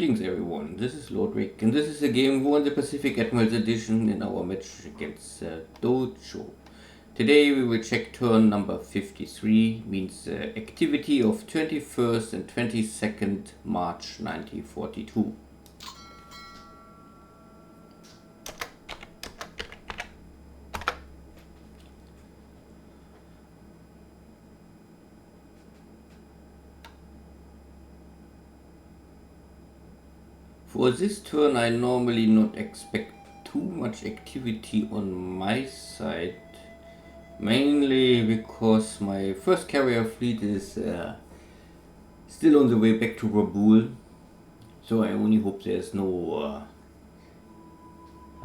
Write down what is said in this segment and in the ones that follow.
Greetings everyone, this is Lodrik and this is a game War in the Pacific Admirals Edition in our match against Dojo. Today we will check turn number 53, means activity of 21st and 22nd March 1942. For this turn I normally not expect too much activity on my side, mainly because my first carrier fleet is still on the way back to Rabaul, so I only hope there's no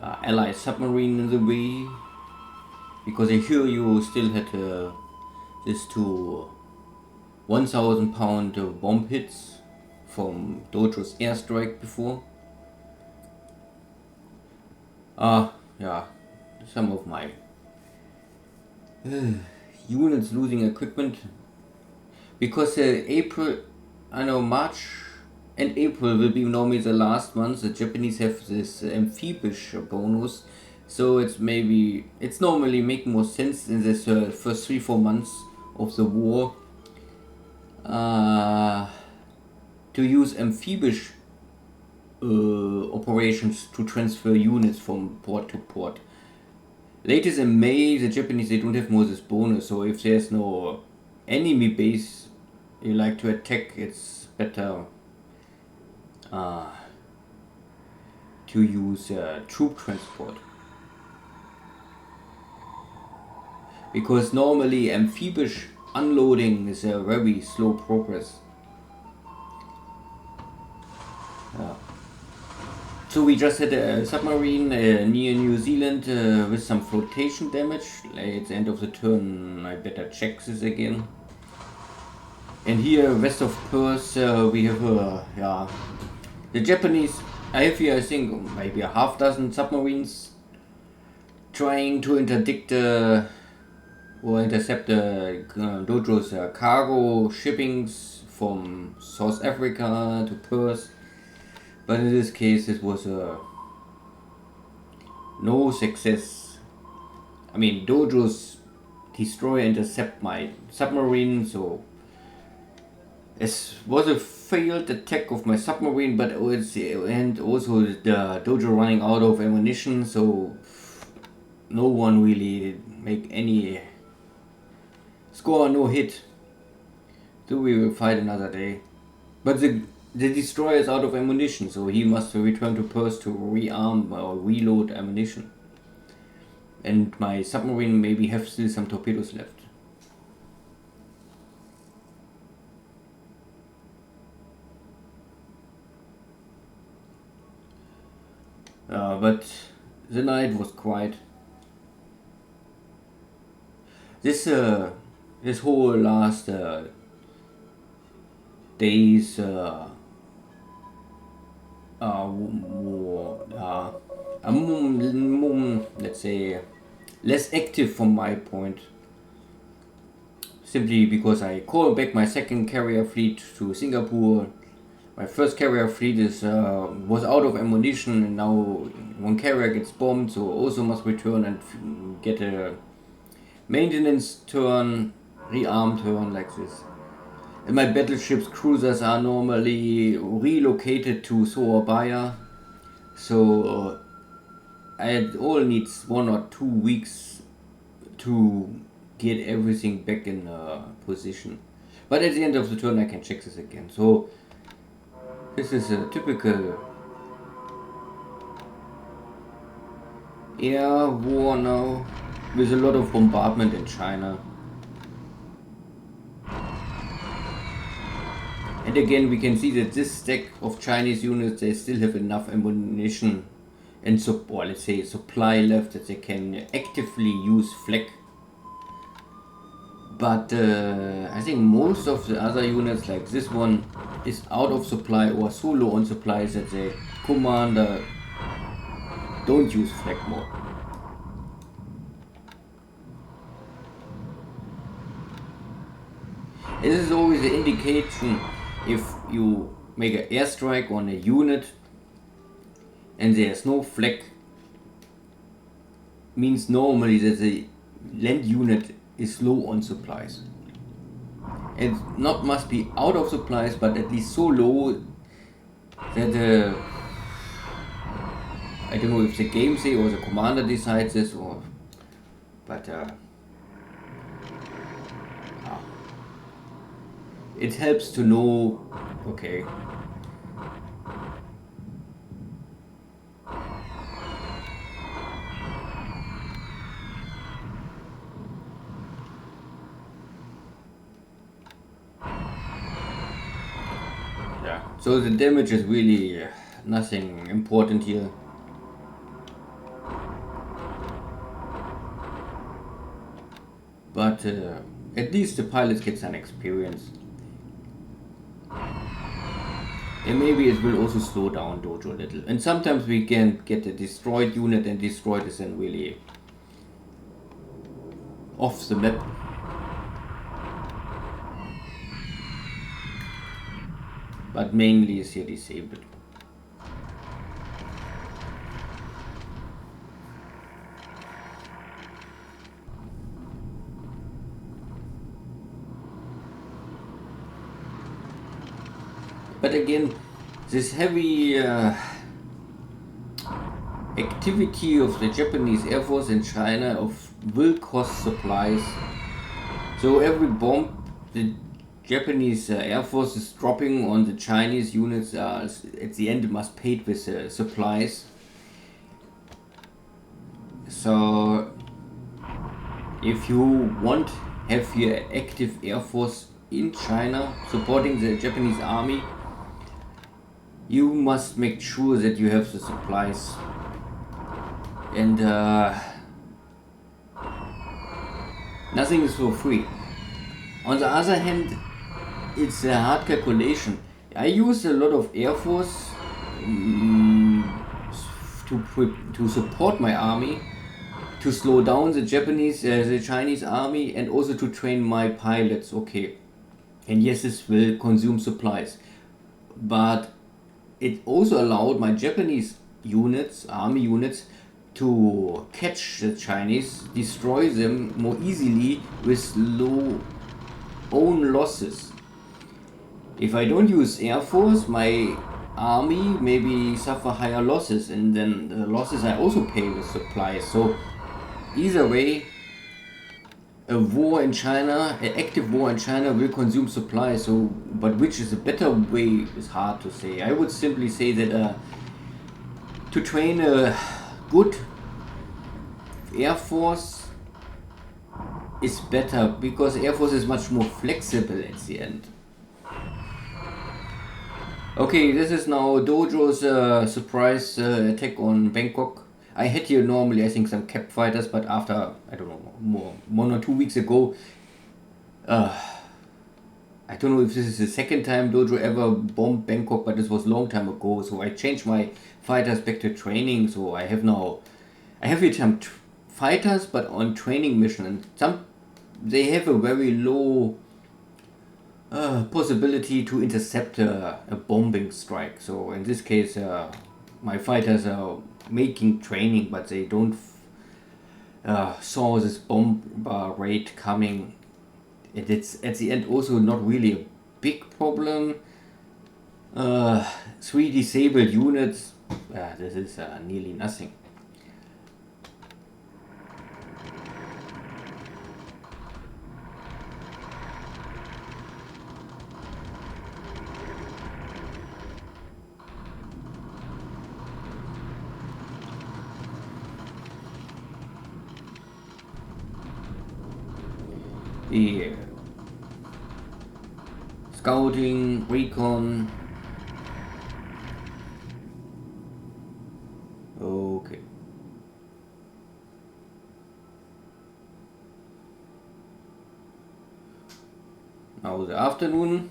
Allied submarine in the way, because I hear you still had this 1,000 pound bomb hits from Dojo's airstrike before. Yeah, some of my units losing equipment, because March and April will be normally the last months. The Japanese have this amphibious bonus, so it's normally making more sense in this first 3-4 months of the war to use amphibious operations to transfer units from port to port. Latest in May, the Japanese, they don't have more this bonus, so if there's no enemy base you like to attack, it's better to use troop transport. Because normally amphibious unloading is a very slow progress. So we just had a submarine near New Zealand with some flotation damage. At the end of the turn I better check this again. And here west of Perth we have the Japanese. I have here I think maybe a half dozen submarines trying to intercept Dojo's cargo shippings from South Africa to Perth. But in this case it was no success. I mean, Dojo's destroyer intercept my submarine, so it was a failed attack of my submarine, but and also the Dojo running out of ammunition, so no one really make any score, no hit. So we will fight another day. But the destroyer is out of ammunition, so he must return to Perth to rearm or reload ammunition. And my submarine maybe have still some torpedoes left. But the night was quiet. This whole last days let's say less active from my point, simply because I called back my second carrier fleet to Singapore. My first carrier fleet was out of ammunition, and now one carrier gets bombed, so also must return and get a maintenance turn, rearm turn like this. And my battleships cruisers are normally relocated to Surabaya, so I all needs 1 or 2 weeks to get everything back in position. But at the end of the turn I can check this again. So this is a typical air war now, with a lot of bombardment in China. And again we can see that this stack of Chinese units, they still have enough ammunition and supply left that they can actively use flak. But I think most of the other units, like this one, is out of supply or so low on supplies that the commander don't use flak more. This is always an indication if you make an airstrike on a unit and there's no flag, means normally that the land unit is low on supplies. It not must be out of supplies, but at least so low that I don't know if the game say or the commander decides this, or but it helps to know. Okay. Yeah. So the damage is really nothing important here. But at least the pilots get some experience. And maybe it will also slow down Dojo a little. And sometimes we can get a destroyed unit, and destroyed is then really off the map. But mainly is here disabled. But again, this heavy activity of the Japanese Air Force in China will cost supplies. So every bomb the Japanese Air Force is dropping on the Chinese units, at the end it must pay with supplies. So if you want have your active Air Force in China supporting the Japanese army, you must make sure that you have the supplies. And nothing is for free. On the other hand, it's a hard calculation. I use a lot of Air Force to support my army, to slow down the Chinese army, and also to train my pilots. Okay, and yes, this will consume supplies, but it also allowed my Japanese units, army units, to catch the Chinese, destroy them more easily with low own losses. If I don't use Air Force, my army maybe suffer higher losses, and then the losses I also pay with supplies. So either way, a war in China, an active war in China will consume supplies. So, but which is a better way is hard to say. I would simply say that to train a good Air Force is better, because Air Force is much more flexible at the end. Okay, this is now Dojo's surprise attack on Bangkok. I had here normally I think some cap fighters, but after, I don't know, 1 or 2 weeks ago, I don't know if this is the second time Dojo ever bombed Bangkok, but this was a long time ago, so I changed my fighters back to training. So I have here some fighters, but on training mission, and they have a very low possibility to intercept a bombing strike. So in this case, my fighters are making training, but they don't saw this bomb rate coming. It's at the end also not really a big problem. 3 disabled units, this is nearly nothing. The scouting, recon. Okay. Now the afternoon.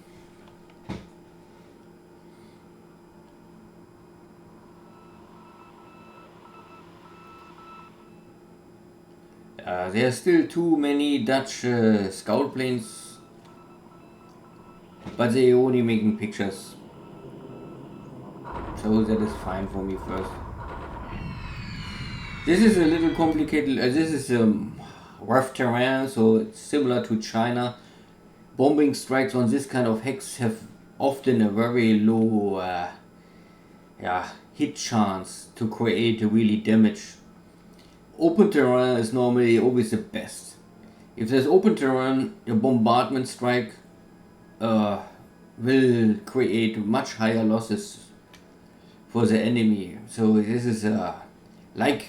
There are still too many Dutch scout planes, but they only making pictures. so that is fine for me first. This is a little complicated. This is rough terrain, so it's similar to China. Bombing strikes on this kind of hex have often a very low hit chance to create really damage. Open terrain is normally always the best. If there's open terrain, a bombardment strike will create much higher losses for the enemy. So this is like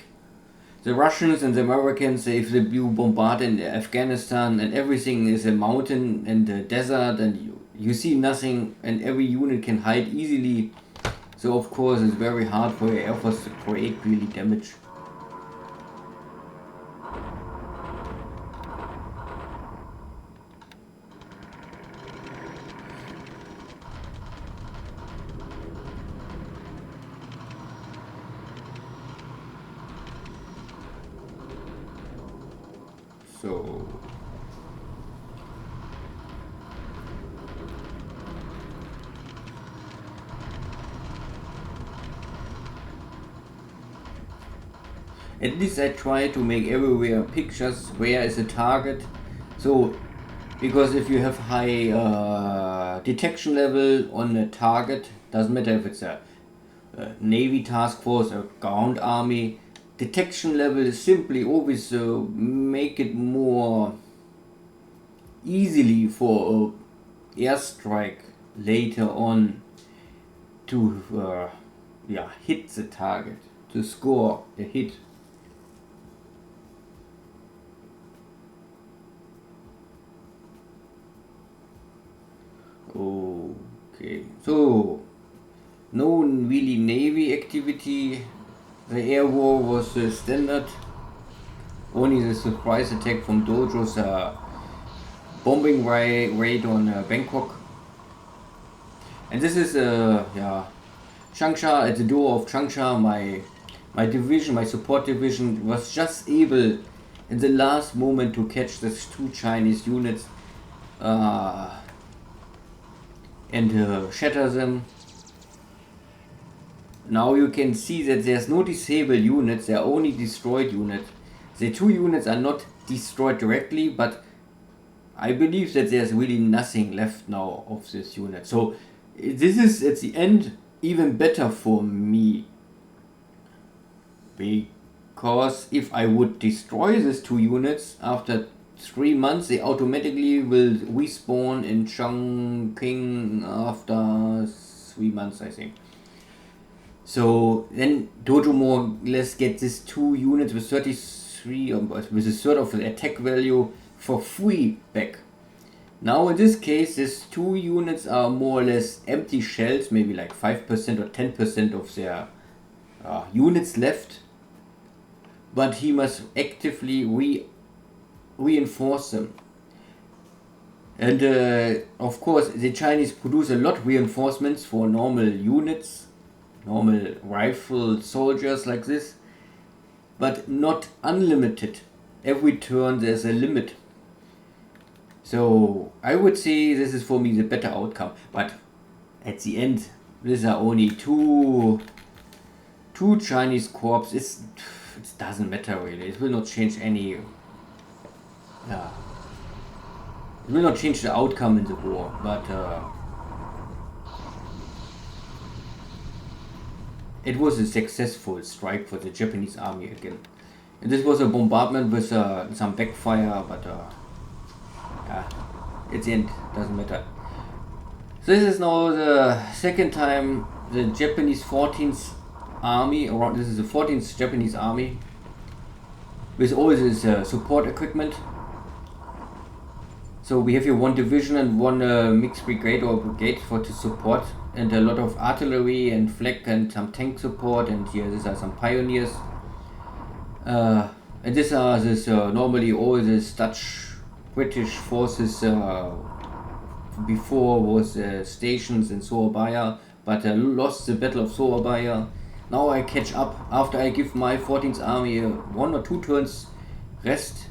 the Russians and the Americans, if you bombard in Afghanistan and everything is a mountain and a desert and you see nothing and every unit can hide easily. So of course it's very hard for your air force to create really damage. So at least I try to make everywhere pictures where is the target. So because if you have high detection level on a target, doesn't matter if it's a Navy task force or ground army, detection level is simply always make it more easily for a airstrike later on to hit the target, to score a hit. Okay, so no really Navy activity. The air war was standard. Only the surprise attack from Dojo's bombing raid on Bangkok. And this is Changsha, at the door of Changsha, my division, my support division was just able in the last moment to catch these two Chinese units and shatter them. Now you can see that there's no disabled units, there are only destroyed units. The two units are not destroyed directly, but I believe that there's really nothing left now of this unit. So this is at the end even better for me, because if I would destroy these two units after 3 months, they automatically will respawn in Chongqing after 3 months, I think. So then Dojo more or less gets these two units with 33 with a third of the attack value for free back. Now in this case, these two units are more or less empty shells, maybe like 5% or 10% of their units left, but he must actively reinforce them. And of course the Chinese produce a lot of reinforcements for normal units, normal rifle soldiers like this, but not unlimited. Every turn there's a limit. So I would say this is for me the better outcome, but at the end these are only two Chinese corps. It doesn't matter really. It will not change any it will not change the outcome in the war, but it was a successful strike for the Japanese army again. And this was a bombardment with some backfire, but at the end doesn't matter. So this is now the second time the Japanese 14th army, this is the 14th Japanese army with all this support equipment. So we have here one division and one mixed brigade or brigade to support, and a lot of artillery and flak and some tank support, and here these are some pioneers. And these are normally all these Dutch British forces before was stations in Surabaya, but lost the Battle of Surabaya. Now I catch up after I give my 14th army 1 or 2 turns rest,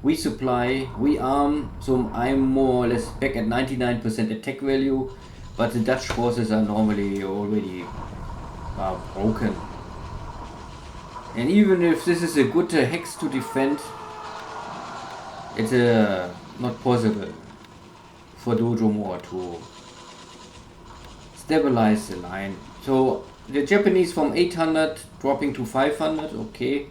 resupply, rearm, so I'm more or less back at 99% attack value, but the Dutch forces are normally already are broken. And even if this is a good hex to defend, it's not possible for Dojo more to stabilize the line. So the Japanese from 800 dropping to 500, okay.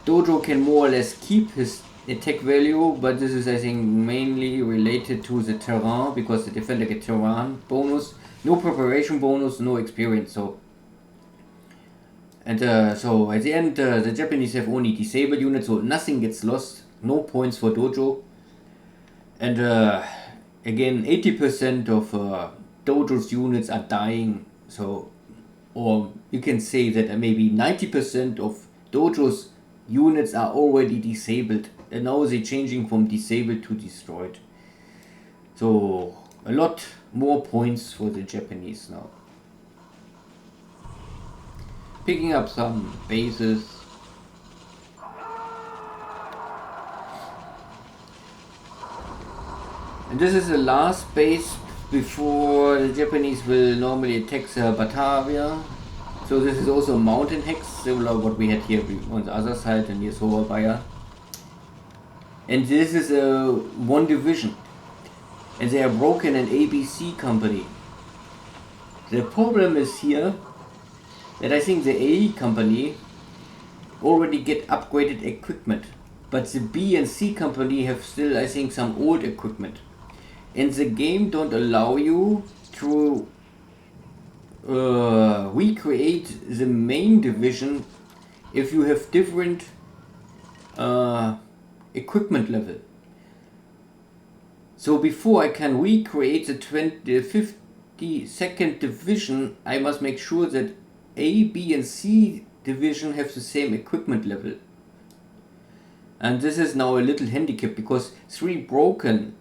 Dojo can more or less keep his attack value, but this is, I think, mainly related to the terrain, because the defender get terrain bonus, no preparation bonus, no experience. So at the end, the Japanese have only disabled units, so nothing gets lost, no points for Dojo. And again, 80% of Dojo's units are dying, so, or you can say that maybe 90% of Dojo's units are already disabled, and now they're changing from disabled to destroyed. So a lot more points for the Japanese now. Picking up some bases. And this is the last base before the Japanese will normally attack Batavia. So this is also a mountain hex, similar to what we had here on the other side and near Surabaya. And this is one division. And they are broken an ABC company. The problem is here that I think the A company already get upgraded equipment. But the B and C company have still, I think, some old equipment. And the game don't allow you to recreate the main division if you have different equipment level. So before I can recreate the 52nd division, I must make sure that A, B and C division have the same equipment level. And this is now a little handicap, because 3 broken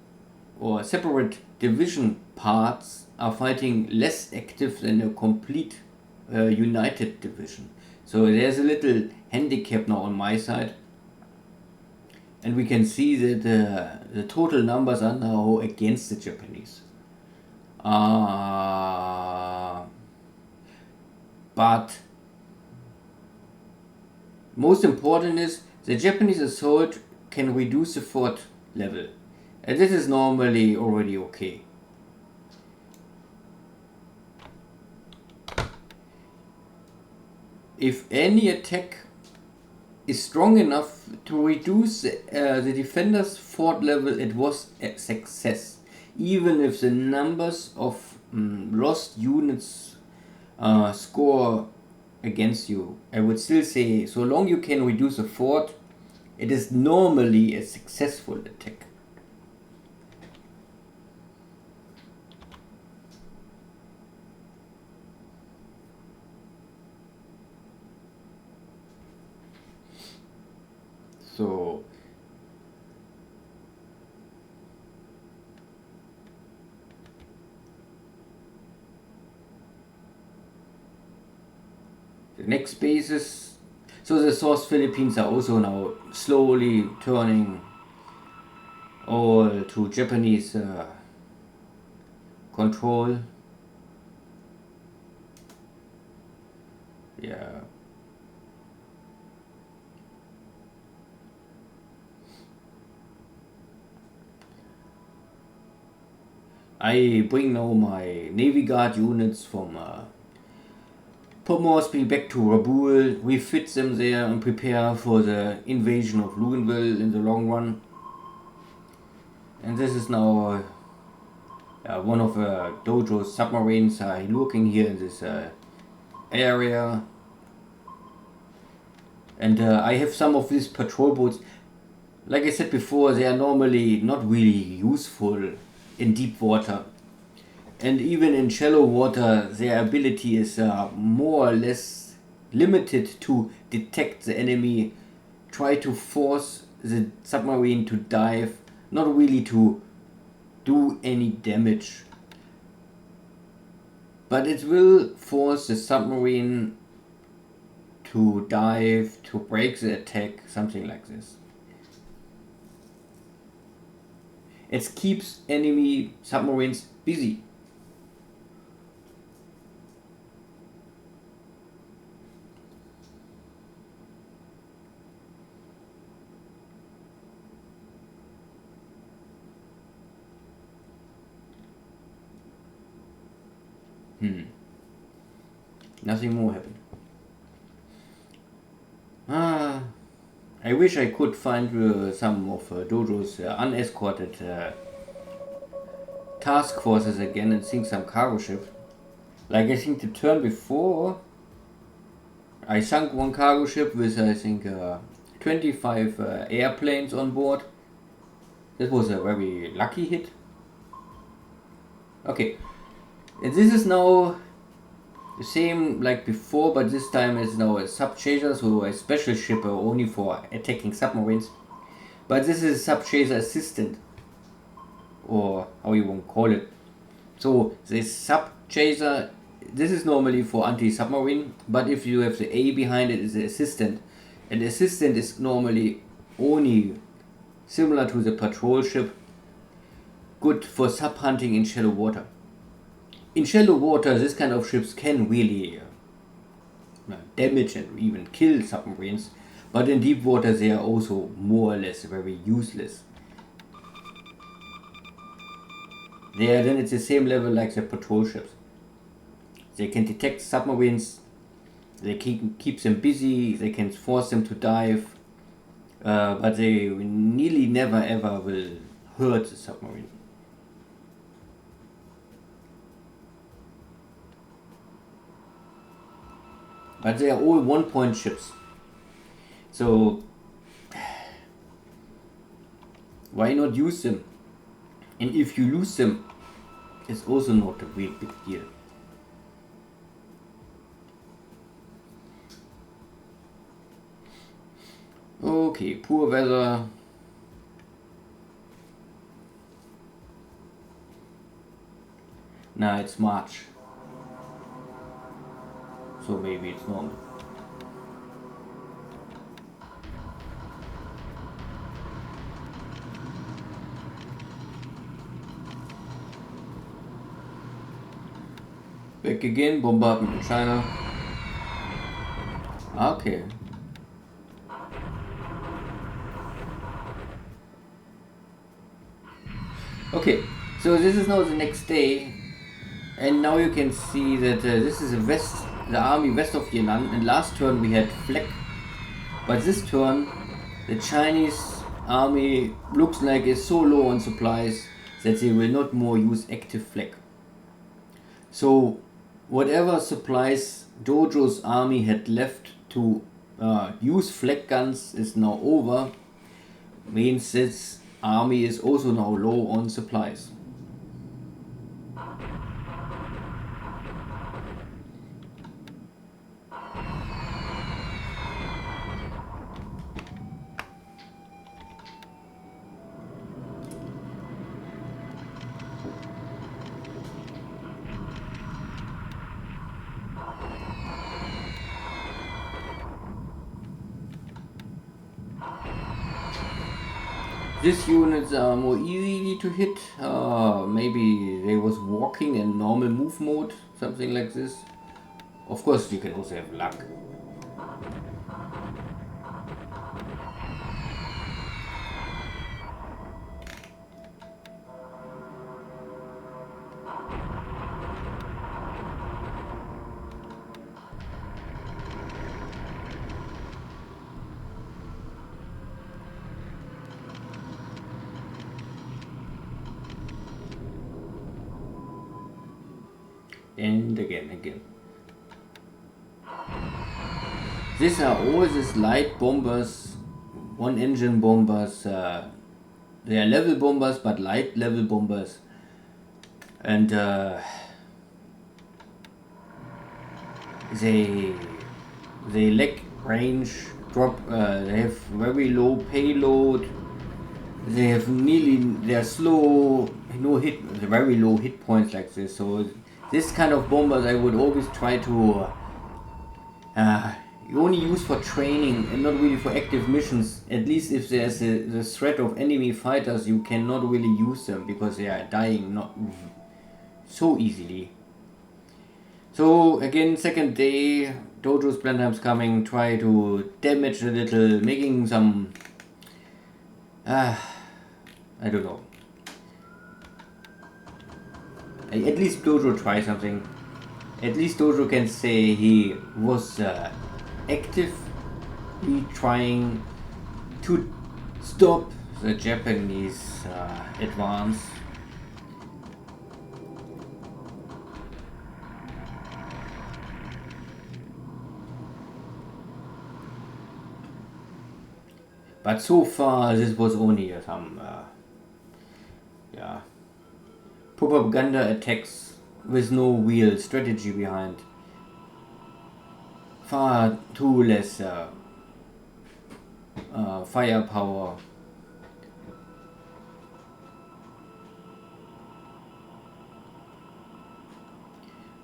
or separate division parts are fighting less active than a complete united division. So there's a little handicap now on my side. And we can see that the total numbers are now against the Japanese. But most important is the Japanese assault can reduce the fort level. And this is normally already okay. If any attack is strong enough to reduce the defender's fort level, it was a success. Even if the numbers of lost units score against you, I would still say, so long you can reduce a fort, it is normally a successful attack. So the next bases, so the South Philippines are also now slowly turning all to Japanese control. Yeah. I bring now my Navy Guard units from Port Moresby back to Rabaul, refit them there and prepare for the invasion of Luganville in the long run. And this is now one of Dojo's submarines lurking here in this area. And I have some of these patrol boats. Like I said before, they are normally not really useful in deep water. And even in shallow water, their ability is more or less limited to detect the enemy, try to force the submarine to dive, not really to do any damage. But it will force the submarine to dive, to break the attack, something like this. It keeps enemy submarines busy. Nothing more happened. I wish I could find some of Dojo's unescorted task forces again and sink some cargo ship. Like I think the turn before, I sunk one cargo ship with I think 25 airplanes on board. That was a very lucky hit. Okay, and this is now the same like before, but this time it's now a sub-chaser, so a special ship only for attacking submarines. But this is a sub-chaser assistant, or how you want to call it. So this sub-chaser, this is normally for anti-submarine, but if you have the A behind it, is the assistant. And the assistant is normally only similar to the patrol ship, good for sub-hunting in shallow water. In shallow water, this kind of ships can really damage and even kill submarines, but in deep water they are also more or less very useless. They are then at the same level like the patrol ships. They can detect submarines, they keep them busy, they can force them to dive, but they nearly never ever will hurt the submarine. But they are all one-point ships. So why not use them? And if you lose them, it's also not a real big deal. Okay, poor weather. Nah, it's March. So maybe it's normal. Back again, bombardment in China. Okay. Okay, so this is now the next day, and now you can see that this is the army west of Yan'an, and last turn we had flak, but this turn the Chinese army looks like it's so low on supplies that they will not more use active flak. So whatever supplies Dojo's army had left to use flak guns is now over, means this army is also now low on supplies. These units are more easy to hit. Maybe they was walking in normal move mode, something like this. Of course, you can also have luck. And again. These are all these light bombers, one engine bombers. They are level bombers, but light level bombers. And they lack range, they have very low payload. They are slow, very low hit points like this. So this kind of bombers I would always try to only use for training and not really for active missions. At least if there's the threat of enemy fighters, you cannot really use them because they are dying not so easily. So again, second day, Dojo's plan time's coming, try to damage a little, making some I don't know. At least Dojo try something. at least Dojo can say he was actively trying to stop the Japanese advance. But so far, this was only some propaganda attacks with no real strategy behind. Far too less firepower.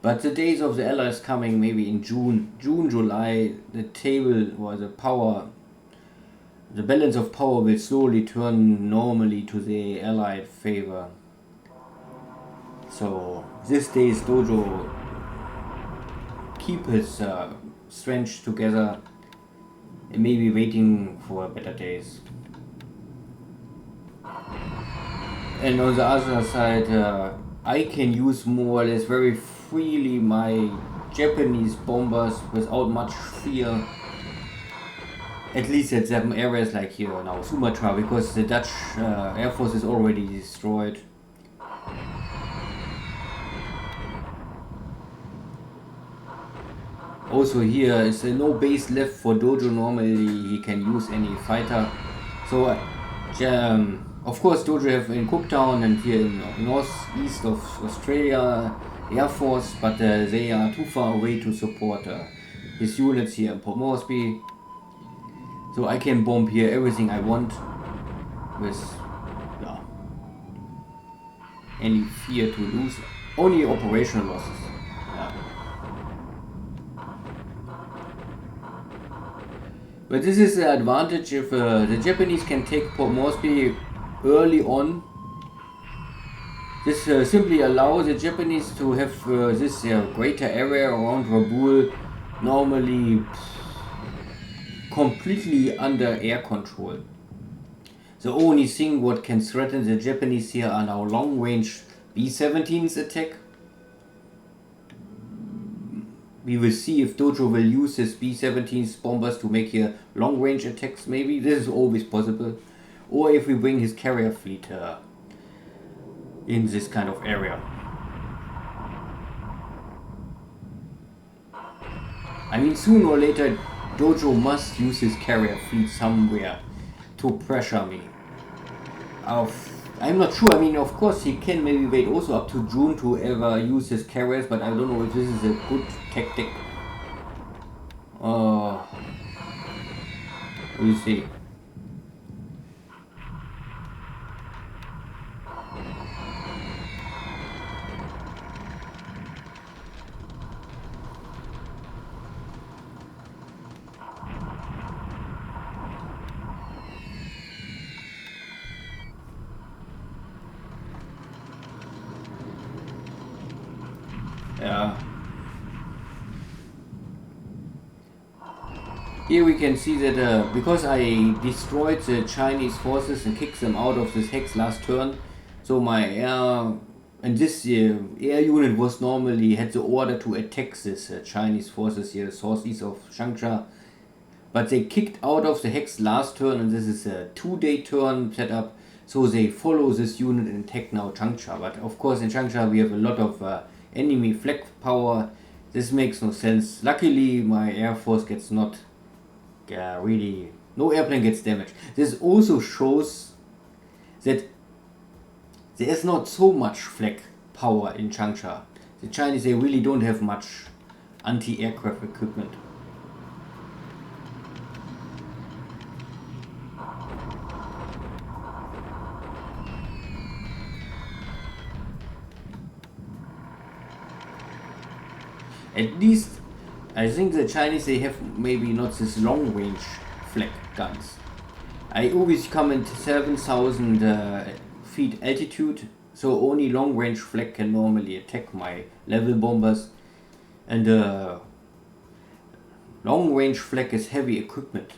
But the days of the Allies coming maybe in June, July, the table or the balance of power will slowly turn normally to the Allied favor. So these days Dojo keep his strength together and maybe waiting for better days. And on the other side, I can use more or less very freely my Japanese bombers without much fear. At least at some areas like here now, Sumatra, because the Dutch Air Force is already destroyed. Also here is no base left for Dojo. Normally he can use any fighter. So of course Dojo have in Cooktown and here in northeast of Australia Air Force, but they are too far away to support his units here in Port Moresby. So I can bomb here everything I want with any fear to lose, only operational losses. But this is the advantage if the Japanese can take Port Moresby early on. This simply allows the Japanese to have this greater area around Rabaul normally completely under air control. The only thing what can threaten the Japanese here are now long-range B-17s attack. We will see if Dojo will use his B-17s bombers to make here long-range attacks maybe. This is always possible. Or if we bring his carrier fleet in this kind of area. I mean, sooner or later Dojo must use his carrier fleet somewhere to pressure me. I'm not sure. I mean, of course he can maybe wait also up to June to ever use his carriers, but I don't know if this is a good tactic. We'll see. Here we can see that because I destroyed the Chinese forces and kicked them out of this hex last turn, so my air and this air unit was normally had the order to attack this Chinese forces here southeast of Changsha, but they kicked out of the hex last turn, and this is a 2-day turn setup, so they follow this unit and attack now Changsha. But of course in Changsha we have a lot of enemy flag power. This makes no sense. Luckily my air force gets not really, no airplane gets damaged. This also shows that there is not so much flag power in Changsha. The Chinese, they really don't have much anti-aircraft equipment. At least I think the Chinese, they have maybe not this long range flag guns. I always come at 7,000 feet altitude, so only long range flag can normally attack my level bombers, and long range flag is heavy equipment,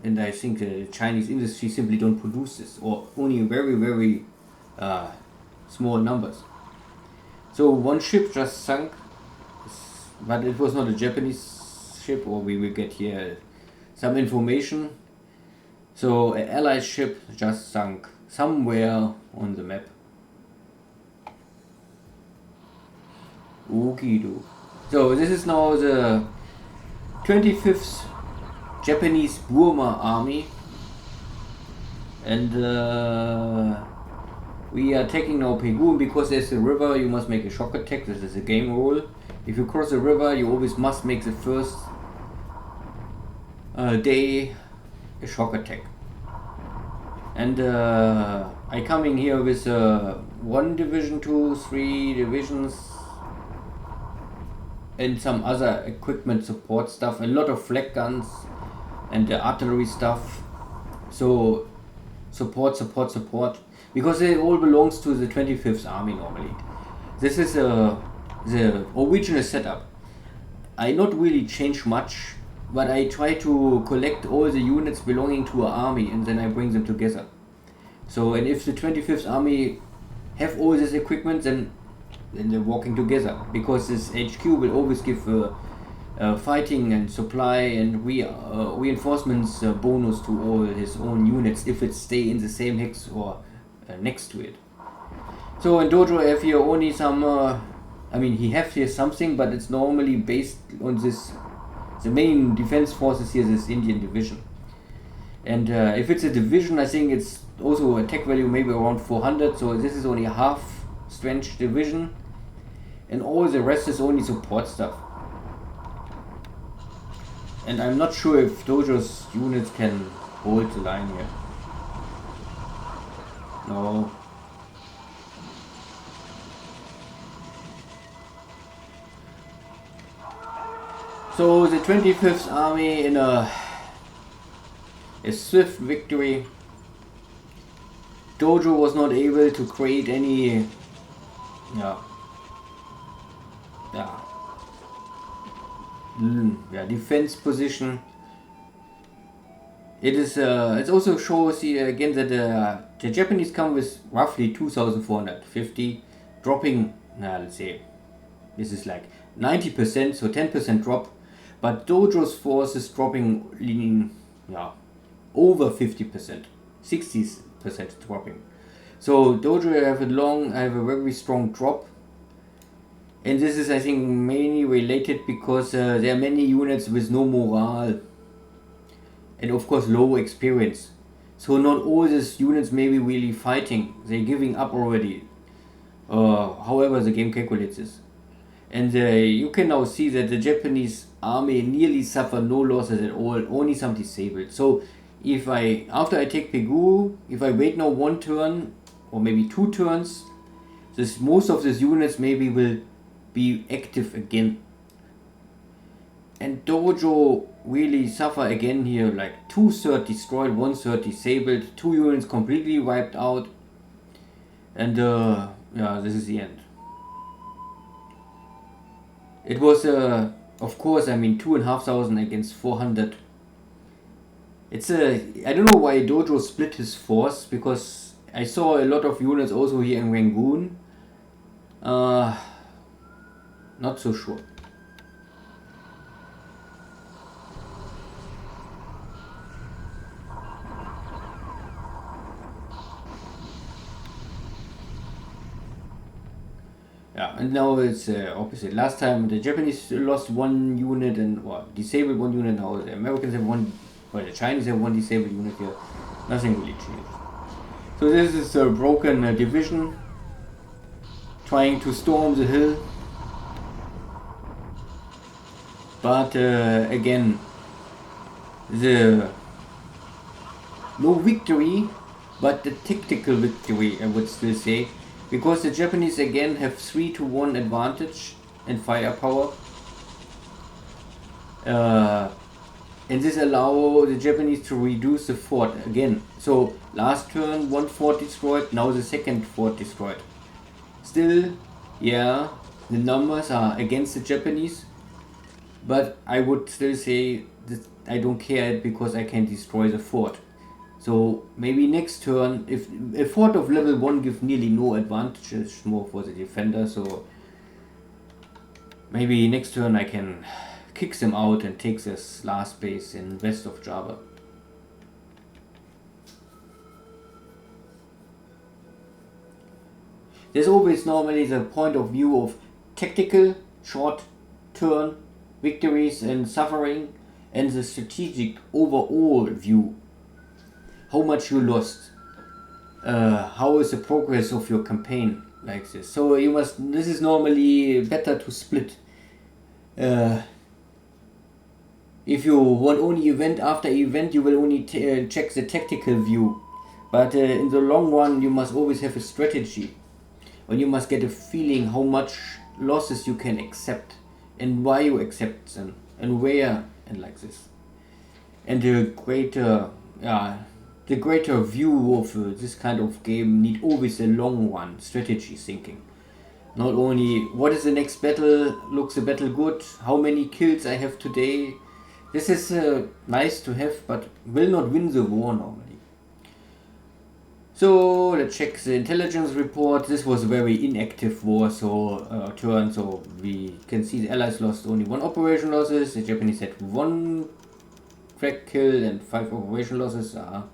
and I think the Chinese industry simply don't produce this, or only very small numbers. So one ship just sunk. but it was not a Japanese ship, or we will get here some information. So an Allied ship just sunk somewhere on the map. Okido. So this is now the 25th Japanese Burma Army, and we are taking now Pegu. Because there's a river, you must make a shock attack. This is a game rule. If you cross the river, you always must make the first day a shock attack. And I coming here with 1 division, 2, 3 divisions, and some other equipment support stuff, a lot of flak guns and artillery stuff. So support, because it all belongs to the 25th Army normally. This is the original setup. I not really change much, but I try to collect all the units belonging to an army, and then I bring them together. So, and if the 25th Army have all this equipment, then they're working together, because this HQ will always give fighting and supply and reinforcements bonus to all his own units if it stay in the same hex or next to it. So in Dojo I have here only some, I mean he have here something, but it's normally based on this, the main defense forces here, this Indian division. And if it's a division, I think it's also attack value maybe around 400, so this is only a half strength division, and all the rest is only support stuff. And I'm not sure if Dojo's units can hold the line here. No. So the 25th Army in a swift victory. Dojo was not able to create any defense position. It is it also shows here again that the Japanese come with roughly 2,450, dropping, let's say this is like 90%, so 10% drop, but Dojo's force is dropping, over 50%, 60% dropping. So Dojo have a very strong drop, and this is I think mainly related because there are many units with no morale and of course low experience. So not all these units may be really fighting, they're giving up already, however the game calculates this. And you can now see that the Japanese army nearly suffer no losses at all, only some disabled. So if after I take Pegu, if I wait now 1 turn or maybe 2 turns, most of these units maybe will be active again. And Dojo really suffer again here, like 2/3 destroyed, 1/3 disabled, 2 units completely wiped out, and this is the end. It was of course, I mean 2,500 against 400. It's I don't know why Dojo split his force, because I saw a lot of units also here in Rangoon. Not so sure. Yeah, and now it's opposite. Last time the Japanese lost 1 unit and disabled 1 unit. Now the Americans have 1, or the Chinese have 1 disabled unit here. Nothing really changed. So this is a broken division trying to storm the hill. But again, no victory, but the tactical victory, I would still say, because the Japanese again have 3-1 advantage in firepower, and this allows the Japanese to reduce the fort again. So last turn 1 fort destroyed, now the second fort destroyed. Still, yeah, the numbers are against the Japanese, but I would still say that I don't care because I can destroy the fort. So maybe next turn, if a fort of level 1 gives nearly no advantages more for the defender, so Maybe next turn I can kick them out and take this last base in west of Java. There's always normally the point of view of tactical, short turn victories and suffering, and the strategic overall view. How much you lost, how is the progress of your campaign, like this. So you must, this is normally better to split. If you want only event after event, you will only check the tactical view. But in the long run, you must always have a strategy. And you must get a feeling how much losses you can accept and why you accept them and where and like this. And the greater view of this kind of game need always a long run strategy thinking. Not only what is the next battle, looks the battle good, how many kills I have today. This is nice to have, but will not win the war normally. So let's check the intelligence report. This was a very inactive war, turn. So we can see the Allies lost only 1 operation losses. The Japanese had 1 crack kill and 5 operation losses. And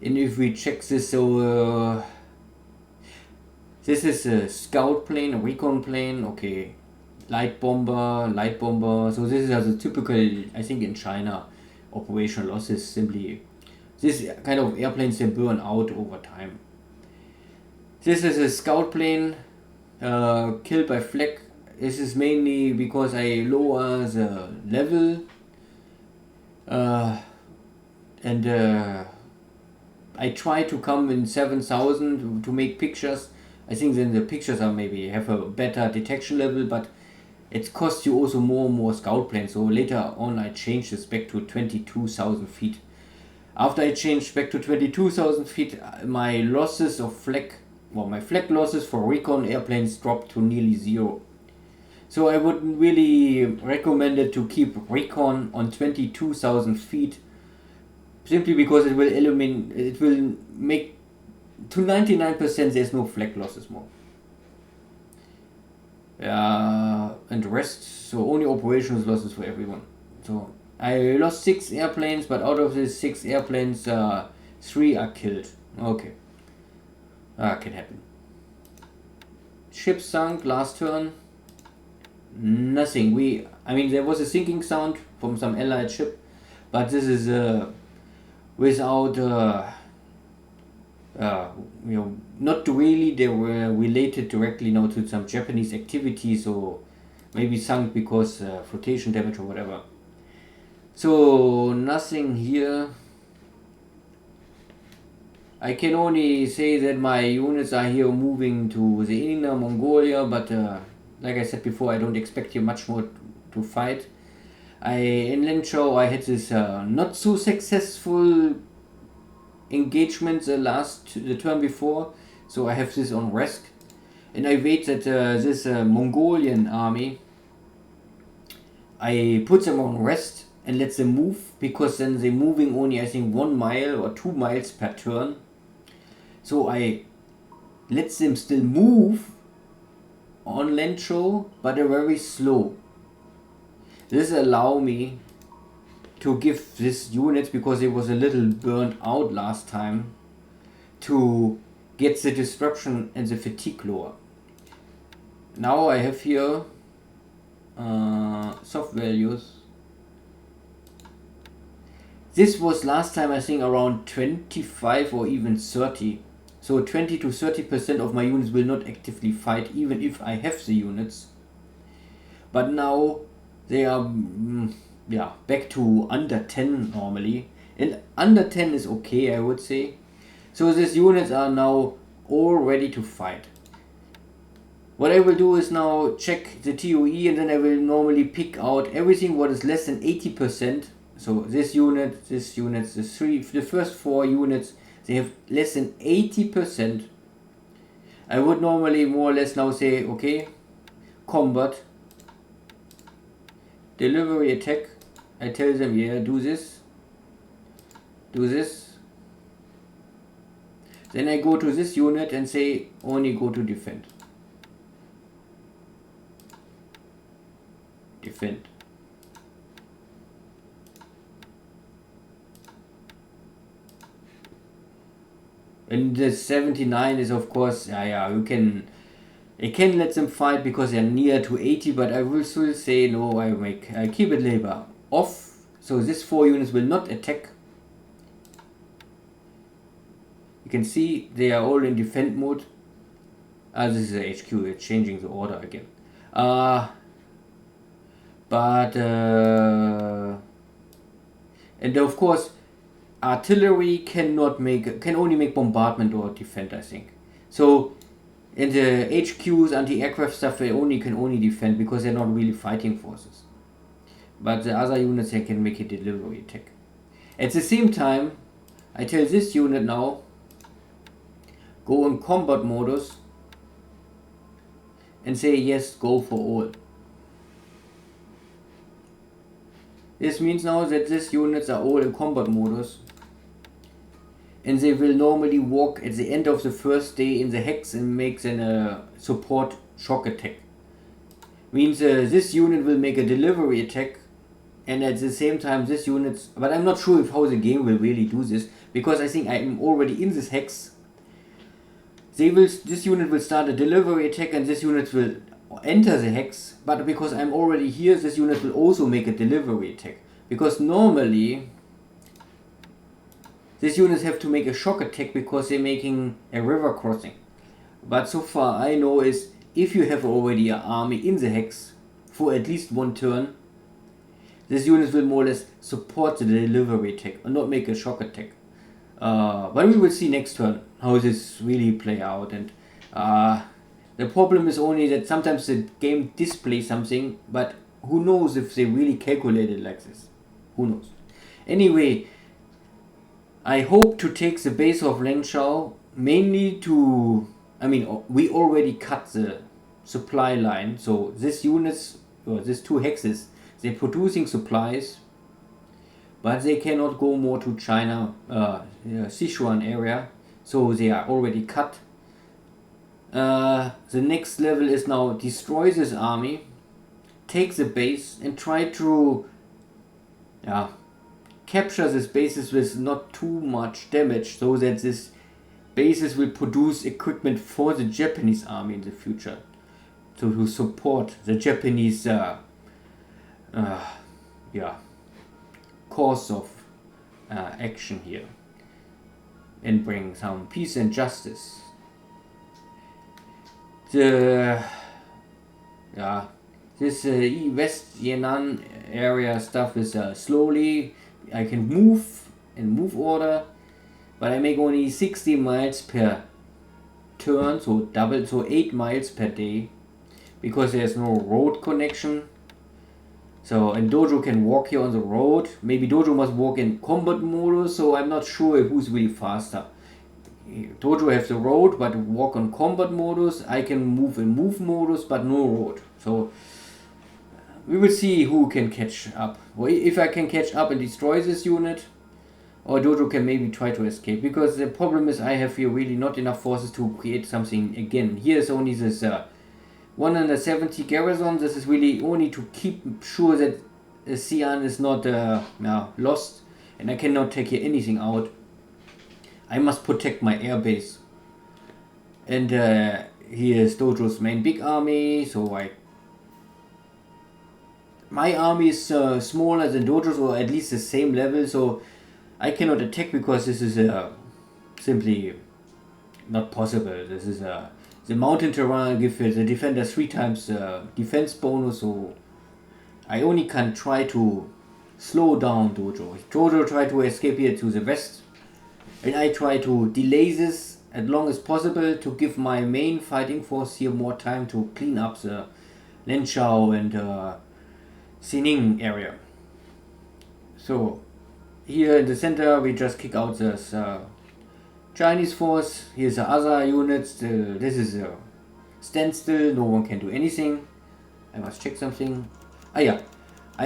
if we check this, so this is a scout plane, a recon plane. Okay, light bomber. So this is a typical, I think in China, operational losses. Simply, this kind of airplanes, they burn out over time. This is a scout plane, killed by flak. This is mainly because I lower the level, and I try to come in 7,000 to make pictures. I think then the pictures are maybe have a better detection level, but it costs you also more and more scout planes. So later on I changed this back to 22,000 feet. After I changed back to 22,000 feet, my losses of flak, my flak losses for recon airplanes dropped to nearly 0. So I would really recommend it to keep recon on 22,000 feet, simply because it will eliminate, it will make to 99% there's no flak losses more. And the rest, so only operations losses for everyone. So I lost 6 airplanes, but out of these 6 airplanes, 3 are killed. Okay. Can happen. Ship sunk last turn. Nothing. I mean, there was a sinking sound from some allied ship, but this is without not really. They were related directly now to some Japanese activities, or maybe sunk because flotation damage or whatever. So nothing here. I can only say that my units are here moving to the inner Mongolia, but like I said before, I don't expect here much more to fight. In Lenzhou I had this not so successful engagement the turn before, so I have this on rest, and I wait that this Mongolian army, I put them on rest and let them move, because then they're moving only I think 1 mile or 2 miles per turn. So I let them still move on Lenzhou, but they're very slow. This allow me to give this unit, because it was a little burnt out last time, to get the disruption and the fatigue lower. Now I have here soft values. This was last time I think around 25 or even 30. So 20 to 30% of my units will not actively fight, even if I have the units. But now they are back to under 10 normally. And under 10 is okay, I would say. So these units are now all ready to fight. What I will do is now check the TOE, and then I will normally pick out everything what is less than 80%. So this unit, the first 4 units, they have less than 80%. I would normally more or less now say, okay, combat, delivery attack. I tell them, yeah, do this. Then I go to this unit and say, only go to defend. defend. And the 79 is of course, you can, I can let them fight because they're near to 80, but I will still say no, I keep it labor off, so this 4 units will not attack. You can see they are all in defend mode. This is the HQ, it's changing the order again. And of course artillery can only make bombardment or defend, I think. So in the HQs, anti-aircraft stuff, they can only defend because they're not really fighting forces. But the other units, they can make a delivery attack. At the same time, I tell this unit now, go in combat modus and say yes, go for all. This means now that these units are all in combat modus, and they will normally walk at the end of the first day in the hex and make then a support shock attack. Means this unit will make a delivery attack, and at the same time this unit, but I'm not sure how the game will really do this, because I think I'm already in this hex. This unit will start a delivery attack and this unit will enter the hex, but because I'm already here, this unit will also make a delivery attack. Because normally these units have to make a shock attack because they're making a river crossing. But so far I know is, if you have already an army in the hex for at least one turn, this unit will more or less support the delivery attack and not make a shock attack. But we will see next turn how this really play out, and the problem is only that sometimes the game displays something, but who knows if they really calculate it like this. Who knows. Anyway, I hope to take the base of Lengshao mainly to, we already cut the supply line, so these units, or these 2 hexes, they're producing supplies, but they cannot go more to China, Sichuan area, so they are already cut. The next level is now destroy this army, take the base and try to capture these bases with not too much damage, so that this bases will produce equipment for the Japanese army in the future, to support the Japanese course of action here and bring some peace and justice. This West Yan'an area stuff is slowly, I can move in move order, but I make only 60 miles per turn, so 8 miles per day, because there's no road connection. So, and Dojo can walk here on the road. Maybe Dojo must walk in combat modus, so I'm not sure who's really faster. Dojo has the road, but walk on combat modus. I can move in move modus, but no road. So, we will see who can catch up. Or if I can catch up and destroy this unit, or Dojo can maybe try to escape. Because the problem is I have here really not enough forces to create something again. Here is only this 170 garrison. This is really only to keep sure that Xi'an is not lost, and I cannot take here anything out. I must protect my airbase. And here is Dojo's main big army, so my army is smaller than Dojo's, or at least the same level, so I cannot attack because this is simply not possible. This is the mountain terrain gives the defender 3 times defense bonus, so I only can try to slow down Dojo. Dojo try to escape here to the west, and I try to delay this as long as possible to give my main fighting force here more time to clean up the Lengshao and Xining area. So here in the center we just kick out this Chinese force. Here's the other units. This is a standstill, no one can do anything. I must check something. I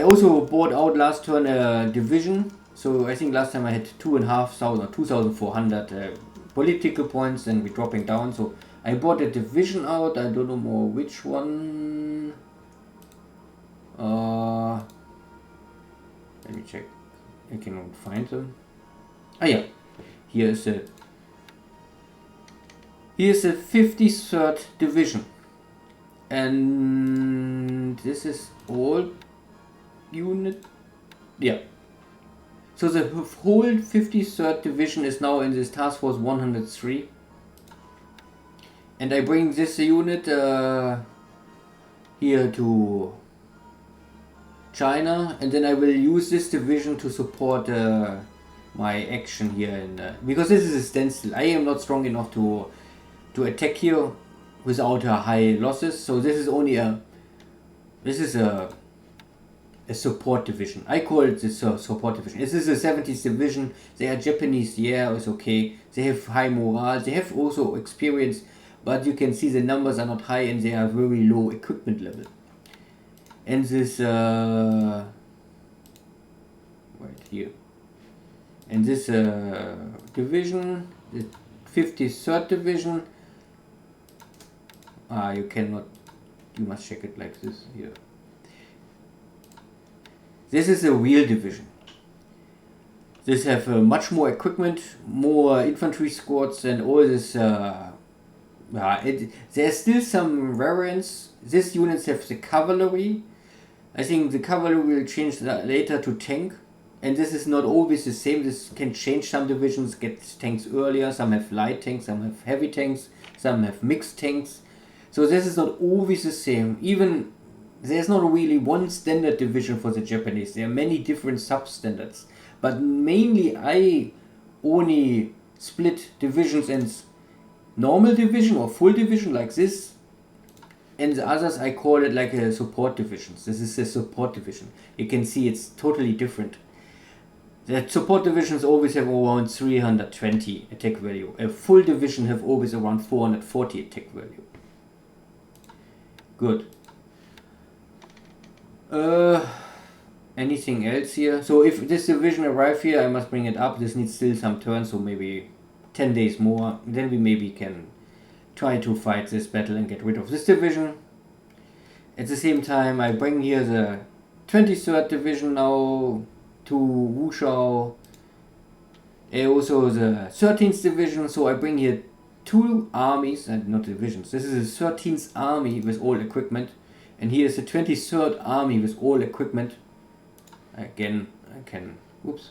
also bought out last turn a division, so I think last time I had 2,400 political points, and we're dropping down, so I bought a division out. I don't know more which one. Let me check. I cannot find them. Ah yeah, here's the 53rd division, and this is all unit. Yeah. So the whole 53rd division is now in this task force 103, and I bring this unit here to China, and then I will use this division to support my action here in because this is a standstill. I am not strong enough to attack here without high losses, so this is only a support division. I call it the support division. This is the 70th division. They are Japanese, yeah, it's okay. They have high morale. They have also experience, but you can see the numbers are not high and they are very low equipment level. And this right here, and this division, the 53rd division. You cannot. You must check it like this here. This is a real division. This have much more equipment, more infantry squads, and all this. There's still some variance. These units have the cavalry. I think the cavalry will change later to tank, and this is not always the same. This can change. Some divisions get tanks earlier. Some have light tanks. Some have heavy tanks. Some have mixed tanks. So this is not always the same. Even there's not really one standard division for the Japanese. There are many different sub-standards. But mainly I only split divisions in normal division or full division like this. And the others I call it like a support divisions. This is a support division. You can see it's totally different. The support divisions always have around 320 attack value. A full division have always around 440 attack value. Good. Anything else here? So if this division arrive here, I must bring it up. This needs still some turns, so maybe 10 days more. Then we maybe can try to fight this battle and get rid of this division. At the same time, I bring here the 23rd division now to Wushao. Also the 13th division, so I bring here 2 armies, and not divisions. This is the 13th army with all equipment, and here is the 23rd army with all equipment. Again, I can, oops.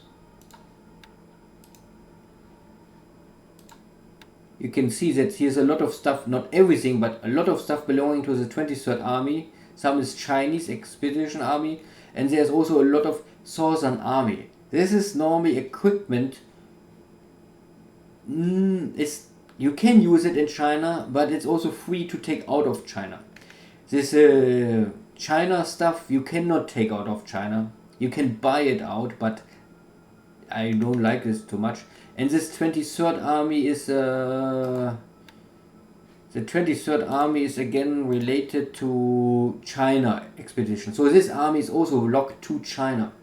You can see that here's a lot of stuff, not everything, but a lot of stuff belonging to the 23rd army. Some is Chinese expedition army, and there's also a lot of Southern army. This is normally equipment. You can use it in China, but it's also free to take out of China. This China stuff you cannot take out of China. You can buy it out, but I don't like this too much. And this 23rd army is the 23rd army is again related to China expedition. So this army is also locked to China.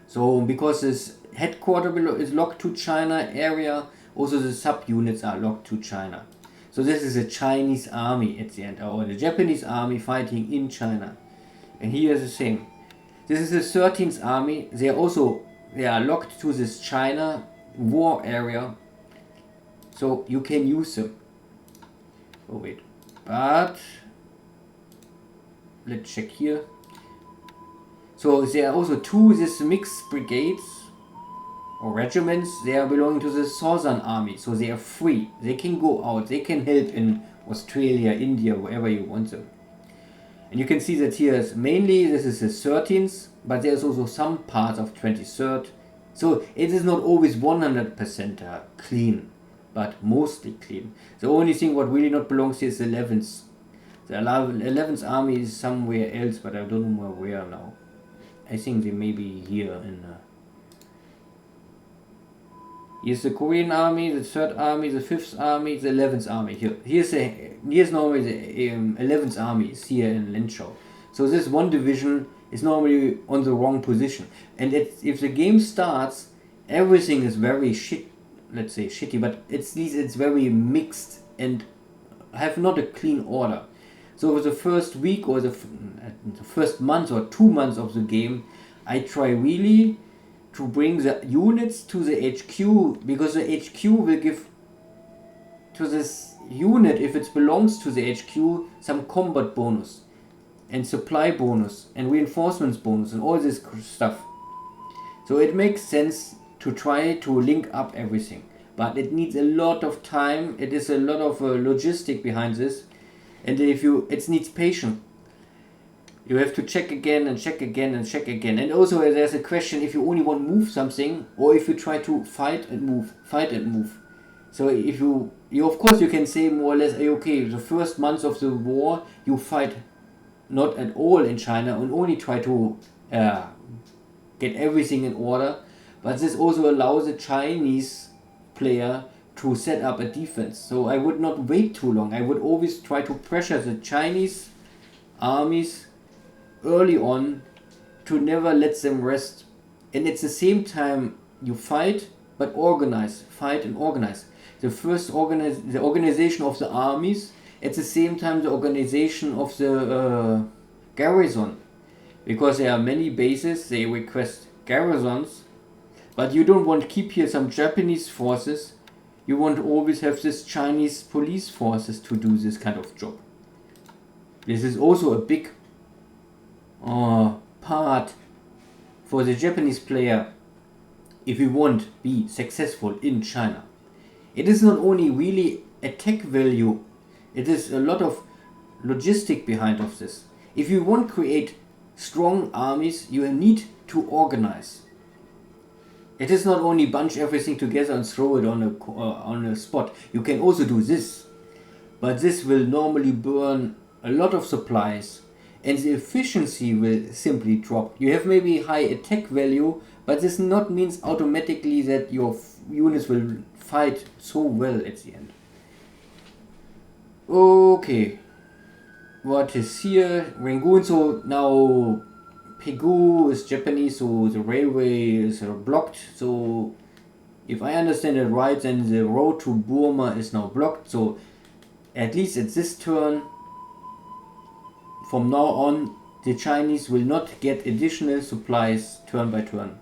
So because this headquarters is locked to China area, also the subunits are locked to China. So this is a Chinese army at the end, or the Japanese army fighting in China. And here is the same. This is the 13th army. They are locked to this China war area. So you can use them. Oh wait, but let's check here. So there are also 2 this mixed brigades or regiments. They are belonging to the Southern army, so they are free. They can go out. They can help in Australia, India, wherever you want them. And you can see that here is mainly this is the 13th, but there's also some parts of 23rd. So it is not always 100% clean, but mostly clean. The only thing what really not belongs here is the 11th. The 11th army is somewhere else, but I don't know where now. I think they may be here in... here's the Korean army, the 3rd army, the 5th army, the 11th army. Here's normally the 11th army is here in Linzhou. So this one division is normally on the wrong position. And if the game starts, everything is very let's say shitty, but it's very mixed and have not a clean order. So the first week or the first month or 2 months of the game, I try really to bring the units to the HQ, because the HQ will give to this unit, if it belongs to the HQ, some combat bonus and supply bonus and reinforcements bonus and all this stuff. So it makes sense to try to link up everything, but it needs a lot of time. It is a lot of logistic behind this, and it needs patience. You have to check again and check again and check again. And also there's a question if you only want to move something, or if you try to fight and move. So if you of course you can say more or less, okay, the first months of the war you fight not at all in China and only try to get everything in order. But this also allows a Chinese player to set up a defense. So I would not wait too long. I would always try to pressure the Chinese armies early on to never let them rest. And at the same time you fight, but fight and organize. The organization of the armies, at the same time the organization of the garrison, because there are many bases, they request garrisons, but you don't want to keep here some Japanese forces. You want to always have this Chinese police forces to do this kind of job. This is also a big part for the Japanese player if you want to be successful in China. It is not only really a tech value, it is a lot of logistic behind of this. If you want to create strong armies, you need to organize. It is not only bunch everything together and throw it on a spot. You can also do this, but this will normally burn a lot of supplies, and the efficiency will simply drop. You have maybe high attack value, but this not means automatically that your units will fight so well at the end. Okay, what is here? Rangoon. So now Pegu is Japanese, so the railway is blocked. So if I understand it right, then the road to Burma is now blocked. So at least at this turn, from now on, the Chinese will not get additional supplies turn by turn.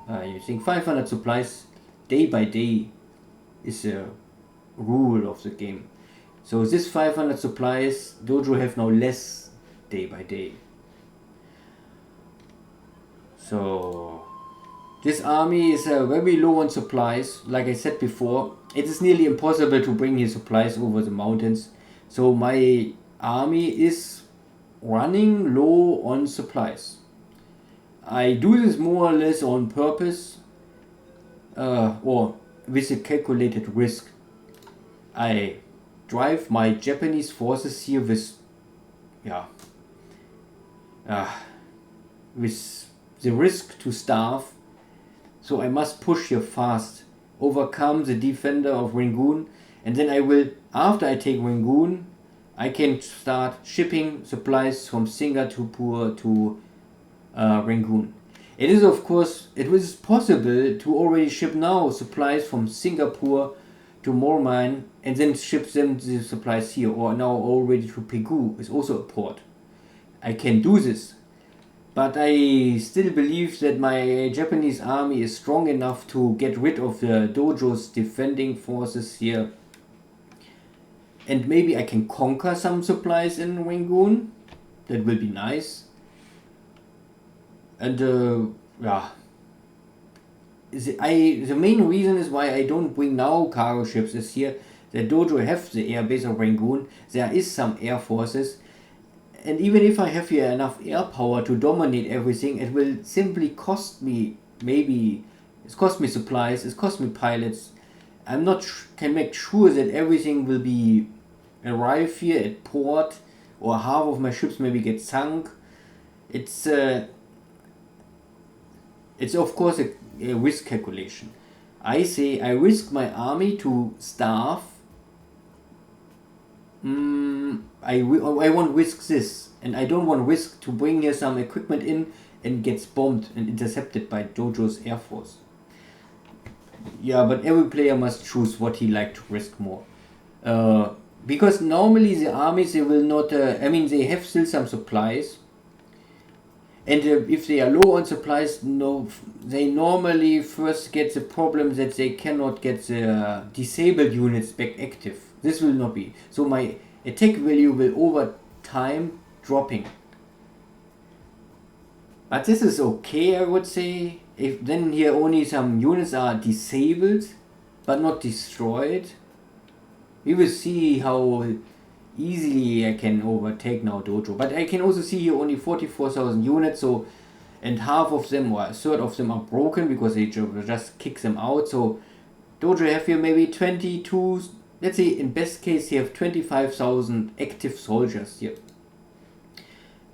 You think 500 supplies day by day is a rule of the game. So this 500 supplies, Dojo have now less day by day. So this army is very low on supplies. Like I said before, it is nearly impossible to bring his supplies over the mountains. So my army is running low on supplies. I do this more or less on purpose, or with a calculated risk. I drive my Japanese forces here with the risk to starve, so I must push here fast, overcome the defender of Rangoon, and then I will, after I take Rangoon, I can start shipping supplies from Singapore to Rangoon. It is of course, it is possible to already ship now supplies from Singapore to Mormine and then ship them the supplies here, or now already to Pegu is also a port. I can do this, but I still believe that my Japanese army is strong enough to get rid of the Dojo's defending forces here. And maybe I can conquer some supplies in Rangoon. That will be nice. And the main reason is why I don't bring now cargo ships is here that Dojo have the airbase of Rangoon. There is some air forces, and even if I have here enough air power to dominate everything, it will simply cost me, it's cost me supplies, it's cost me pilots. I'm not can make sure that everything will be arrive here at port, or half of my ships maybe get sunk. It's of course a risk calculation. I say I risk my army to starve. I won't risk this, and I don't want risk to bring here some equipment in and gets bombed and intercepted by Dojo's air force. Yeah, but every player must choose what he like to risk more. because normally the armies, they will not, they have still some supplies, and if they are low on supplies, no, they normally first get the problem that they cannot get the disabled units back active. This will not be. So my attack value will over time dropping. But this is okay, I would say. If then here only some units are disabled, but not destroyed. We will see how easily I can overtake now Dojo. But I can also see here only 44,000 units, so, and half of them or a third of them are broken because they just kick them out. So Dojo have here maybe 22, let's say in best case you have 25,000 active soldiers here.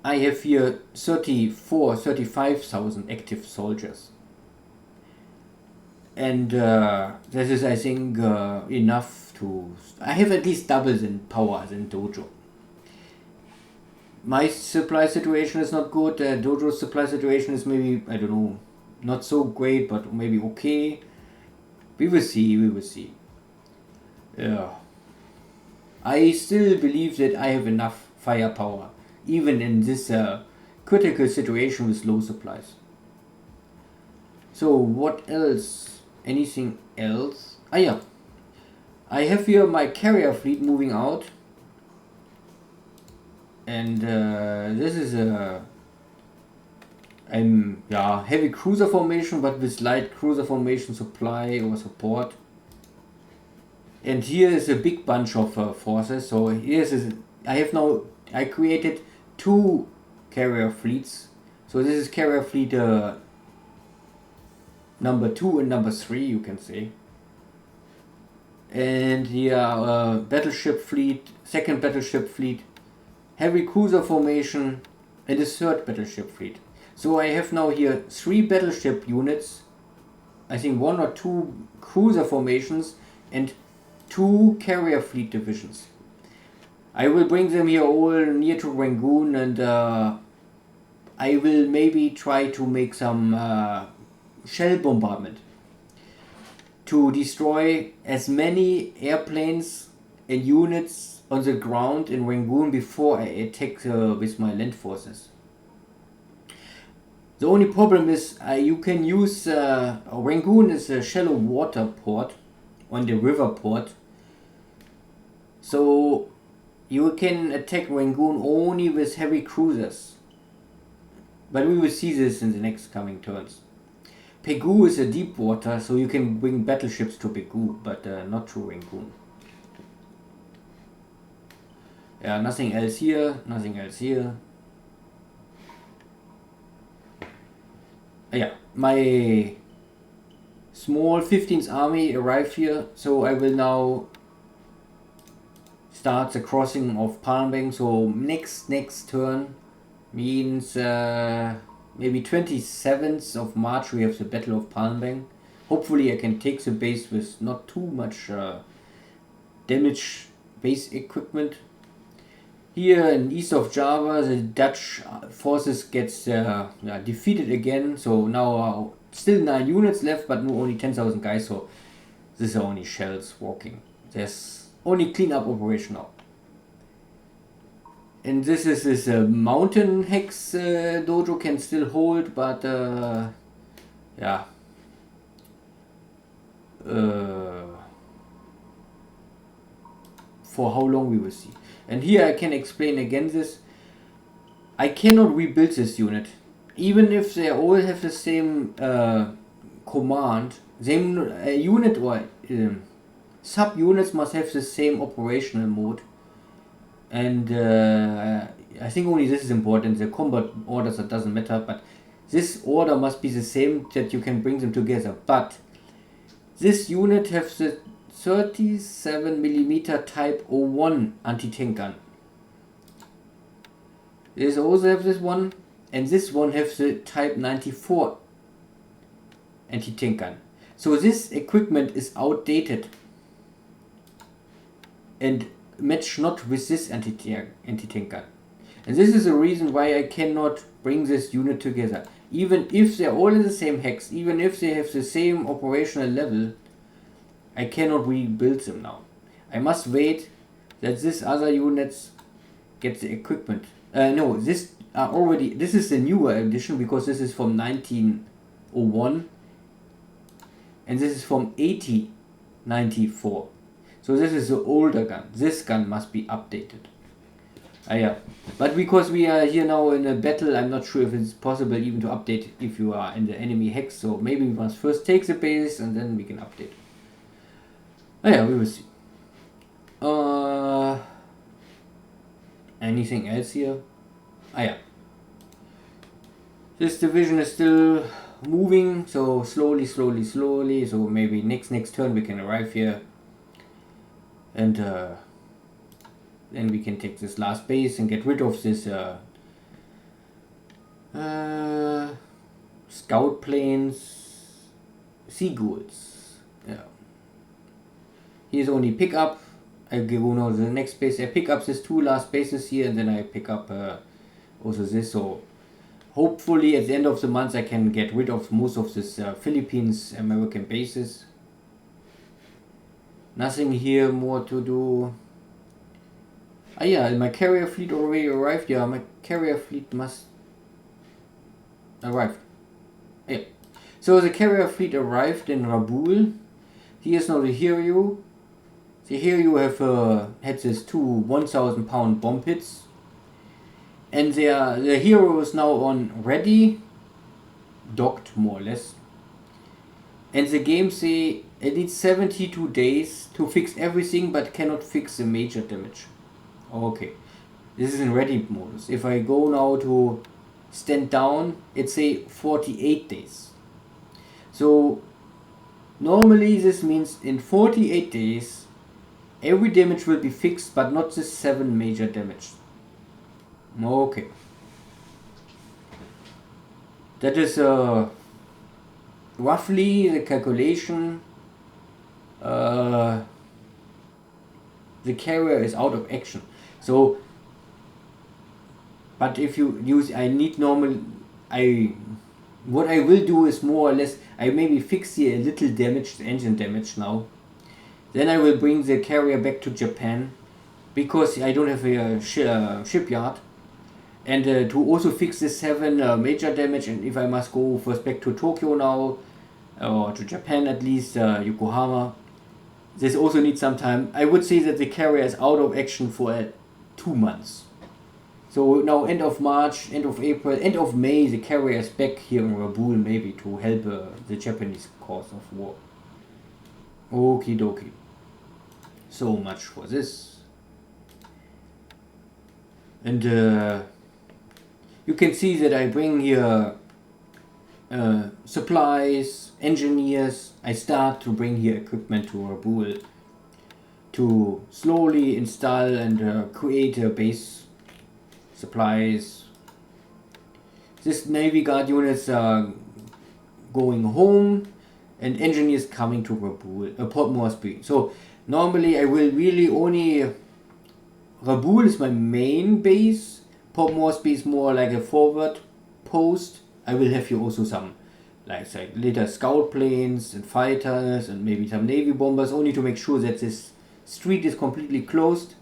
I have here 35,000 active soldiers. And this is, I think, enough to... I have at least double in power than Dojo. My supply situation is not good. Dojo's supply situation is maybe, I don't know, not so great, but maybe okay. We will see, we will see. Yeah. I still believe that I have enough firepower, even in this critical situation with low supplies. So what else? Anything else? Ah yeah, I have here my carrier fleet moving out, and this is a heavy cruiser formation, but with light cruiser formation supply or support. And here is a big bunch of forces. So here's I created 2 carrier fleets. So this is carrier fleet number 2 and number 3, you can say. And here battleship fleet, 2nd battleship fleet, heavy cruiser formation, and a 3rd battleship fleet. So I have now here 3 battleship units, I think 1 or 2 cruiser formations, and 2 carrier fleet divisions. I will bring them here all near to Rangoon, and I will maybe try to make some shell bombardment to destroy as many airplanes and units on the ground in Rangoon before I attack with my land forces. The only problem is you can use Rangoon is a shallow water port on the river port, so you can attack Rangoon only with heavy cruisers, but we will see this in the next coming turns. Pegu is a deep water, so you can bring battleships to Pegu, but not to Rangoon. Yeah, nothing else here, nothing else here. Yeah, my small 15th army arrived here, so I will now start the crossing of Palmbang. So next turn means maybe 27th of March we have the Battle of Palmbang. Hopefully I can take the base with not too much damage base equipment. Here in east of Java, the Dutch forces gets defeated again. So now still 9 units left, but only 10,000 guys. So this are only shells walking. There's only cleanup operation now. And this is a mountain hex Dojo can still hold, but yeah. For how long we will see. And here I can explain again this. I cannot rebuild this unit. Even if they all have the same command, same unit or sub-units must have the same operational mode. And I think only this is important. The combat orders, that doesn't matter, but this order must be the same that you can bring them together. But this unit has the 37mm Type 01 anti-tank gun. They also have this one, and this one has the Type 94 anti-tank gun. So this equipment is outdated and match not with this anti-tank gun. And this is the reason why I cannot bring this unit together. Even if they're all in the same hex, even if they have the same operational level, I cannot rebuild them now. I must wait that this other units get the equipment. No, this are already, this is the newer edition because this is from 1901 and this is from 1894. So this is the older gun. This gun must be updated. Yeah, but because we are here now in a battle, I'm not sure if it's possible even to update if you are in the enemy hex. So maybe we must first take the base and then we can update. Yeah, we will see. Anything else here? Yeah. This division is still moving, so slowly. So maybe next turn we can arrive here, and then we can take this last base and get rid of this scout planes, seagulls. Yeah. Here's only pickup. I go now to the next base. I pick up these two last bases here, and then I pick up also this. So hopefully at the end of the month I can get rid of most of this Philippines American bases. Nothing here more to do. Yeah, my carrier fleet already arrived. Yeah, my carrier fleet must arrive. Yeah. So the carrier fleet arrived in Rabaul. Here's now the hero. So here you have had these two 1,000 pound bomb hits. And the hero is now on ready, docked more or less. And the game say it needs 72 days to fix everything but cannot fix the major damage. Okay, this is in ready modus. If I go now to stand down, it say 48 days. So normally this means in 48 days every damage will be fixed but not the 7 major damage. Okay. That is roughly the calculation. The carrier is out of action. So, but if you use, what I will do is more or less, I maybe fix here a little damage, the engine damage now. Then I will bring the carrier back to Japan because I don't have a shipyard. And to also fix the 7 major damage, and if I must go first back to Tokyo now, or to Japan at least, Yokohama, this also needs some time. I would say that the carrier is out of action for 2 months. So now end of March, end of April, end of May, the carrier is back here in Rabaul maybe to help the Japanese cause of war. Okie dokie. So much for this. And you can see that I bring here supplies, engineers. I start to bring here equipment to Rabaul to slowly install and create a base. Supplies. This Navy Guard units are going home and engineers coming to Rabaul, Port Moresby. So normally I will really only, Rabaul is my main base. Port Moresby is more like a forward post. I will have here also some like later scout planes and fighters and maybe some Navy bombers, only to make sure that this street is completely closed.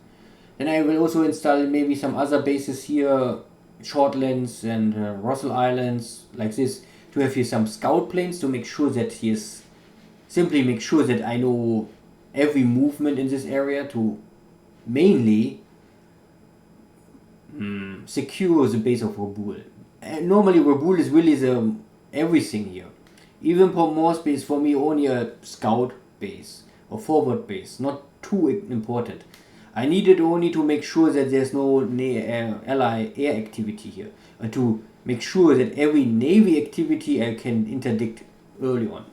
Then I will also install maybe some other bases here, Shortlands and Russell Islands, like this, to have here some scout planes to make sure that simply make sure that I know every movement in this area to mainly secure the base of Rabaul. Normally Rabaul is really the everything here. Even Port Moresby is for me only a scout base or forward base, not too important. I need it only to make sure that there's no ally air activity here, and to make sure that every Navy activity I can interdict early on.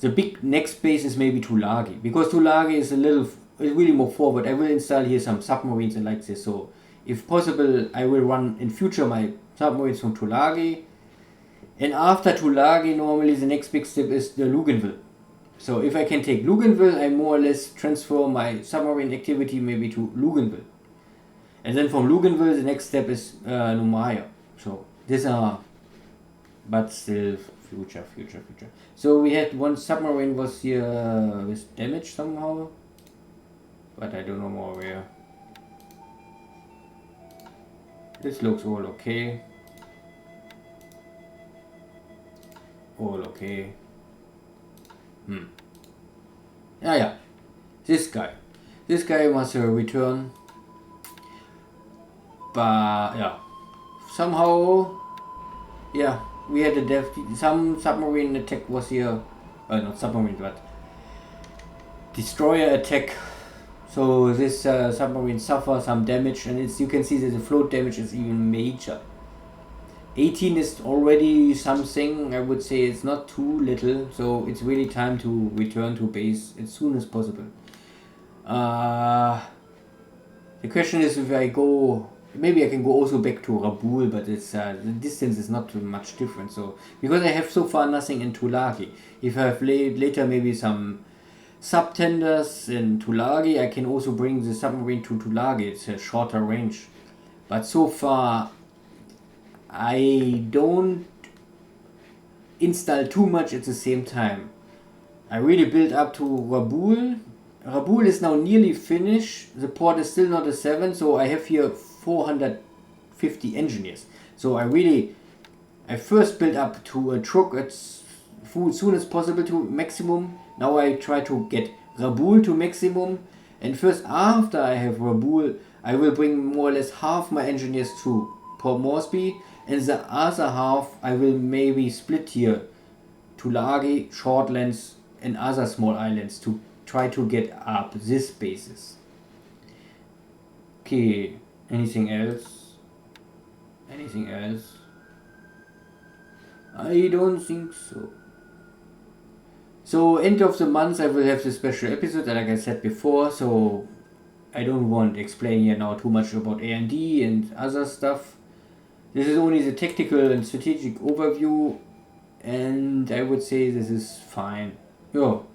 The big next base is maybe Tulagi, because Tulagi is really more forward. I will install here some submarines and like this, so if possible I will run in future my submarines from Tulagi. And after Tulagi, normally the next big step is the Luganville. So if I can take Luganville, I more or less transfer my submarine activity maybe to Luganville. And then from Luganville, the next step is Numaya. So these are, but still future. So we had one submarine was here with damage somehow. but I don't know more where. This looks all okay. All okay. Yeah. This guy must return. But yeah, somehow, yeah, we had a some submarine attack was here. Not submarine, but destroyer attack. So this submarine suffers some damage, and you can see that the float damage is even major. 18 is already something. I would say it's not too little, so it's really time to return to base as soon as possible. The question is if I go, maybe I can go also back to Rabaul, but it's the distance is not too much different. So because I have so far nothing in Tulagi, if I have later maybe some subtenders in Tulagi, I can also bring the submarine to Tulagi. It's a shorter range, but so far I don't install too much at the same time. I really built up to Rabaul. Rabaul is now nearly finished. The port is still not a 7, so I have here 450 engineers. So I first built up to a truck as soon as possible to maximum. Now I try to get Rabaul to maximum. And first after I have Rabaul, I will bring more or less half my engineers to Port Moresby. And the other half I will maybe split here. Tulagi, Shortlands and other small islands to try to get up this basis. Okay, anything else? Anything else? I don't think so. So end of the month I will have the special episode like I said before, so I don't want to explain here now too much about A&D and other stuff. This is only the tactical and strategic overview, and I would say this is fine. Yo,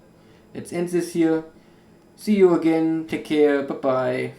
let's end this here. See you again. Take care. Bye bye.